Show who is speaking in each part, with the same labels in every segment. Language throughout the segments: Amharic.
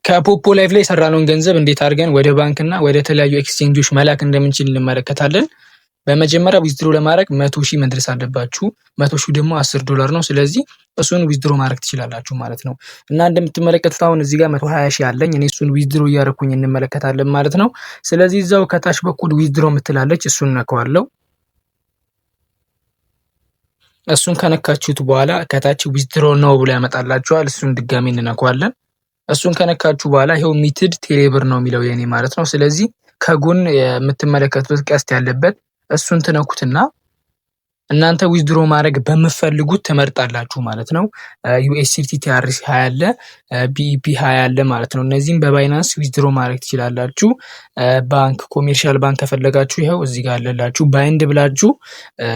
Speaker 1: ከፖፖ ላይፍ ላይ የሰራነውን ገንዘብ እንዴት አድርገን ወደ ባንክና ወደ ተለያዩ ኤክስቼንጆች መላክ እንደምንችል እንመለከታለን። በመጀመሪያ ዊዝድሮ ለማድረግ 100,000 መድረስ አለባችሁ። 100,000 ደግሞ $10 ነው። ስለዚህ እሱን ዊዝድሮ ማድረግ ትችላላችሁ ማለት ነው። እና እንደምትመለከቱት አሁን እዚህ ጋር 120,000 አለኝ። እኔ እሱን ዊዝድሮ እያደረኩኝ እንመለከታለን ማለት ነው። ስለዚህ እዛው ከታች በኩል ዊዝድሮ የምትላለች እሱን ነካዋለሁ። እሱን ከነካችሁት በኋላ ከታች ዊዝድሮ ነው ብሎ ያመጣላችኋል። እሱን ድጋሚ እንነካዋለን። እሱን ከነካችሁ በኋላ ይሄው ሚትድ ቴሌብር ነው የሚለው የኔ ማለት ነው። ስለዚህ ከጎን የምትመለከቱት ቀስት ያለበት እሱን ትነኩትና እናንተ ዊዝድሮ ማድረግ በመፈልጉት ትመርጣላችሁ ማለት ነው። USDT TRC 20 አለ፣ BEP 20 አለ ማለት ነው። እነዚህም በባይናንስ ዊዝድሮ ማድረግ ትችላላችሁ። ባንክ ኮሜርሻል ባንክ ከፈለጋችሁ ይሄው እዚህ ጋር አለላችሁ። ባይንድ ብላችሁ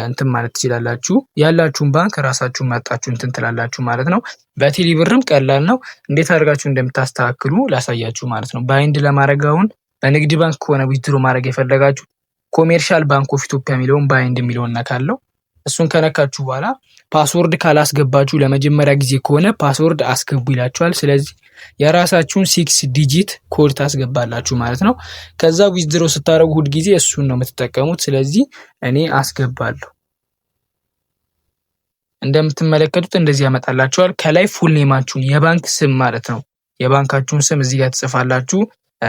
Speaker 1: እንትን ማለት ትችላላችሁ። ያላችሁን ባንክ ራሳችሁን መርጣችሁ እንትን ትላላችሁ ማለት ነው። በቴሌብርም ቀላል ነው። እንዴት አድርጋችሁ እንደምታስተካክሉ ላሳያችሁ ማለት ነው። ባይንድ ለማድረግ አሁን በንግድ ባንክ ከሆነ ዊዝድሮ ማድረግ የፈለጋችሁ ኮሜርሻል ባንክ ኦፍ ኢትዮጵያ የሚለውን ባይንድ የሚለውን ነካለው። እሱን ከነካችሁ በኋላ ፓስወርድ ካላስገባችሁ ለመጀመሪያ ጊዜ ከሆነ ፓስወርድ አስገቡ ይላችኋል። ስለዚህ የራሳችሁን 6 ዲጂት ኮድ ታስገባላችሁ ማለት ነው። ከዛ ዊዝድሮ ስታደርጉ ሁሉ ጊዜ እሱን ነው የምትጠቀሙት። ስለዚህ እኔ አስገባለሁ። እንደምትመለከቱት እንደዚህ ያመጣላችኋል። ከላይ ፉል ኔማችሁን የባንክ ስም ማለት ነው የባንካችሁን ስም እዚህ ጋር ትጽፋላችሁ።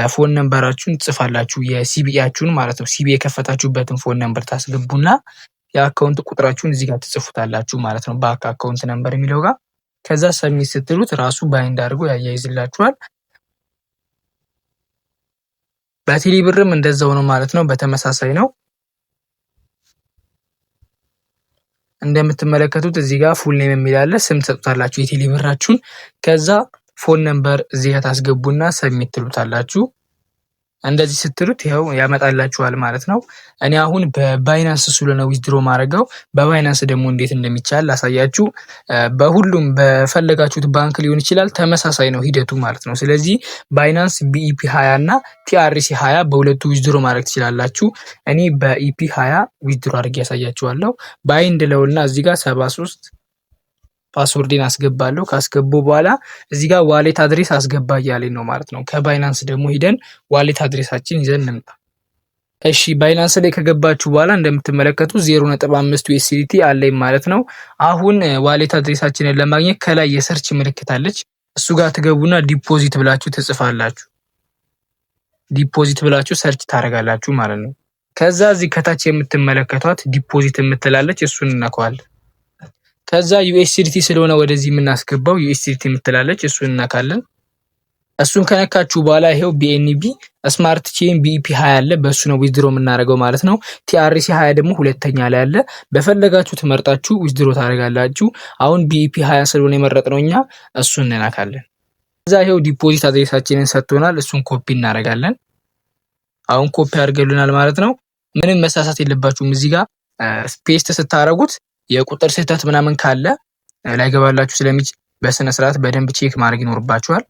Speaker 1: ፎን ነምበራችሁን ትጽፋላችሁ የሲቢኢያችሁን ማለት ነው። ሲቢኢ የከፈታችሁበትን ፎን ነምበር ታስገቡና የአካውንት ቁጥራችሁን እዚህ ጋር ትጽፉታላችሁ ማለት ነው። ባንክ አካውንት ነምበር የሚለው ጋር ከዛ ሰሚት ስትሉት ራሱ ባይንድ አድርጎ ያያይዝላችኋል። በቴሌብርም እንደዛው ነው ማለት ነው። በተመሳሳይ ነው። እንደምትመለከቱት እዚህ ጋር ፉል ኔም የሚል አለ። ስም ትሰጡታላችሁ የቴሌብራችሁን። ከዛ ፎን ነምበር እዚህ ጋር ታስገቡና ሰሚት ትሉታላችሁ። እንደዚህ ስትሉት ይሄው ያመጣላችኋል ማለት ነው። እኔ አሁን በባይናንስ ስለሆነ ዊዝድሮ ማድረገው በባይናንስ ደግሞ እንዴት እንደሚቻል ላሳያችሁ። በሁሉም በፈለጋችሁት ባንክ ሊሆን ይችላል፣ ተመሳሳይ ነው ሂደቱ ማለት ነው። ስለዚህ ባይናንስ BEP 20 እና TRC 20 በሁለቱ ዊዝድሮ ማድረግ ትችላላችሁ። እኔ በEP 20 ዊዝድሮ አድርጌ ያሳያችኋለሁ። ባይንድ ለውና እዚህ ጋር 73 ፓስወርድን አስገባለሁ። ካስገቡ በኋላ እዚህ ጋር ዋሌት አድሬስ አስገባ እያለኝ ነው ማለት ነው። ከባይናንስ ደግሞ ሂደን ዋሌት አድሬሳችን ይዘን እንምጣ። እሺ ባይናንስ ላይ ከገባችሁ በኋላ እንደምትመለከቱ 0.5 USDT አለኝ ማለት ነው። አሁን ዋሌት አድሬሳችንን ለማግኘት ከላይ የሰርች ምልክት አለች። እሱ ጋር ትገቡና ዲፖዚት ብላችሁ ትጽፋላችሁ። ዲፖዚት ብላችሁ ሰርች ታደርጋላችሁ ማለት ነው። ከዛ እዚህ ከታች የምትመለከቷት ዲፖዚት የምትላለች እሱን እናከዋለን። ከዛ USDT ስለሆነ ወደዚህ የምናስገባው USDT የምትላለች እሱን እናካለን። እሱን ከነካችሁ በኋላ ይሄው BNB ስማርት ቼን BEP 20 አለ። በሱ ነው ዊዝድሮ የምናደርገው ማለት ነው። TRC 20 ደግሞ ሁለተኛ ላይ አለ። በፈለጋችሁ ትመርጣችሁ ዊዝድሮ ታደርጋላችሁ። አሁን BEP 20 ስለሆነ የመረጥነው እኛ እሱን እናካለን። ከዛ ይሄው ዲፖዚት አድሬሳችንን ሰጥቶናል። እሱን ኮፒ እናደርጋለን። አሁን ኮፒ አድርገሉናል ማለት ነው። ምንም መሳሳት የለባችሁም። እዚህ ጋር ፔስት ስታደርጉት የቁጥር ስህተት ምናምን ካለ ላይገባላችሁ ስለሚችል በስነ ስርዓት በደንብ ቼክ ማድረግ ይኖርባችኋል።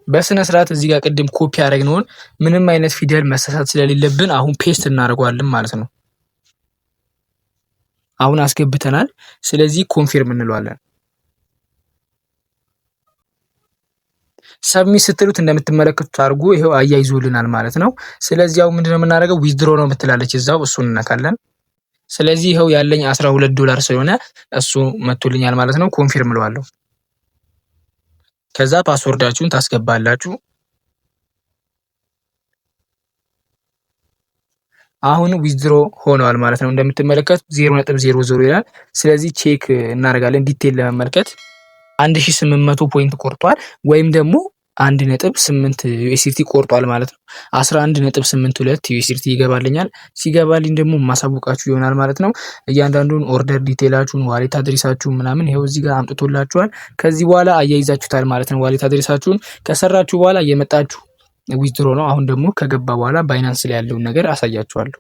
Speaker 1: በስነ ስርዓት እዚህ ጋር ቅድም ኮፒ ያደረግነውን ምንም አይነት ፊደል መሳሳት ስለሌለብን አሁን ፔስት እናደርገዋለን ማለት ነው። አሁን አስገብተናል። ስለዚህ ኮንፊርም እንለዋለን። ሰብሚት ስትሉት እንደምትመለከቱት አድርጎ ይሄው አያይዞልናል ማለት ነው። ስለዚህ አሁን ምንድነው የምናደርገው? ዊዝድሮ ነው የምትላለች እዛው እሱን እናካለን። ስለዚህ ይሄው ያለኝ $12 ስለሆነ እሱ መጥቶልኛል ማለት ነው። ኮንፊርም እለዋለሁ። ከዛ ፓስወርዳችሁን ታስገባላችሁ። አሁን ዊዝድሮ ሆነዋል ማለት ነው። እንደምትመለከቱት 0.00 ይላል። ስለዚህ ቼክ እናደርጋለን ዲቴል ለመመልከት 1800 ፖይንት ቆርጧል ወይም ደግሞ 1.8 USDT ቆርጧል ማለት ነው። 11.82 USDT ይገባልኛል። ሲገባልኝ ደግሞ ማሳውቃችሁ ይሆናል ማለት ነው። እያንዳንዱን ኦርደር ዲቴላችሁን ዋሌት አድሬሳችሁን ምናምን ይሄው እዚህ ጋር አምጥቶላችኋል። ከዚህ በኋላ አያይዛችሁታል ማለት ነው። ዋሌት አድሬሳችሁን ከሰራችሁ በኋላ እየመጣችሁ ዊዝድሮ ነው። አሁን ደግሞ ከገባ በኋላ ባይናንስ ላይ ያለውን ነገር አሳያችኋለሁ።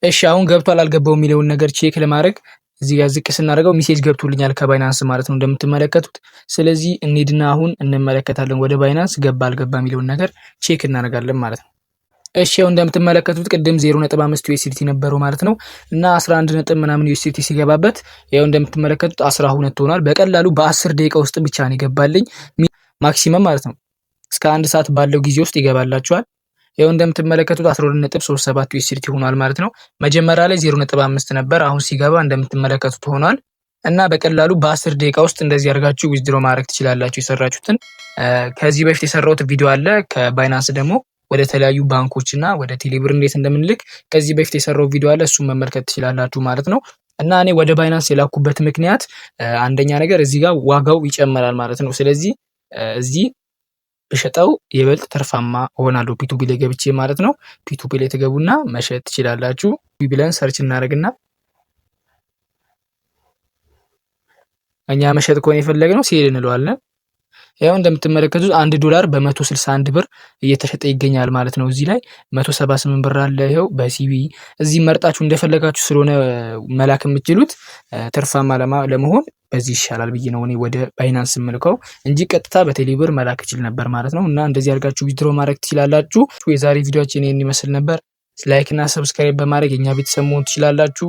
Speaker 1: እሺ አሁን ገብቷል አልገባው የሚለውን ነገር ቼክ ለማድረግ እዚህ ጋር ዝቅ ስናደርገው ሜሴጅ ገብቶልኛል ከባይናንስ ማለት ነው እንደምትመለከቱት። ስለዚህ እንሂድና አሁን እንመለከታለን ወደ ባይናንስ ገባ አልገባ የሚለውን ነገር ቼክ እናደርጋለን ማለት ነው። እሺ ያው እንደምትመለከቱት ቅድም 0.5 USDT ነበረው ማለት ነው እና 11 ምናምን USDT ሲገባበት ያው እንደምትመለከቱት 12 ሆኗል። በቀላሉ በ10 ደቂቃ ውስጥ ብቻ ነው ይገባልኝ ማክሲመም ማለት ነው። እስከ 1 ሰዓት ባለው ጊዜ ውስጥ ይገባላችኋል። ይኸው እንደምትመለከቱት 12.37 USDT ሆኗል ማለት ነው። መጀመሪያ ላይ 0.5 ነበር፣ አሁን ሲገባ እንደምትመለከቱት ሆኗል። እና በቀላሉ በ10 ደቂቃ ውስጥ እንደዚህ አድርጋችሁ ዊዝድሮ ማድረግ ትችላላችሁ የሰራችሁትን። ከዚህ በፊት የሰራሁት ቪዲዮ አለ ከባይናንስ ደግሞ ወደ ተለያዩ ባንኮች እና ወደ ቴሌብር እንዴት እንደምንልክ ከዚህ በፊት የሰራው ቪዲዮ አለ፣ እሱን መመልከት ትችላላችሁ ማለት ነው። እና እኔ ወደ ባይናንስ የላኩበት ምክንያት አንደኛ ነገር እዚህ ጋር ዋጋው ይጨምራል ማለት ነው። ስለዚህ እዚህ ብሸጠው ይበልጥ ተርፋማ እሆናለሁ ፒቱፒ ላይ ገብቼ ማለት ነው። ፒቱፒ ላይ ተገቡና መሸጥ ትችላላችሁ። ብለን ሰርች እናደርግና እኛ መሸጥ ከሆነ የፈለግነው ሴል እንለዋለን። ያው እንደምትመለከቱት $1 በ161 ብር እየተሸጠ ይገኛል ማለት ነው። እዚህ ላይ 178 ብር አለ። ይሄው በሲቢ እዚህ መርጣችሁ እንደፈለጋችሁ ስለሆነ መላክ የምትችሉት ትርፋማ ለመሆን በዚህ ይሻላል ብዬ ነው እኔ ወደ ባይናንስ የምልከው እንጂ ቀጥታ በቴሌብር መላክ ይችል ነበር ማለት ነው። እና እንደዚህ አድርጋችሁ ዊዝድሮ ማድረግ ትችላላችሁ። የዛሬ ቪዲዮአችን ይሄን ይመስል ነበር። ላይክ እና ሰብስክራይብ በማድረግ የኛ ቤተሰብ መሆን ትችላላችሁ።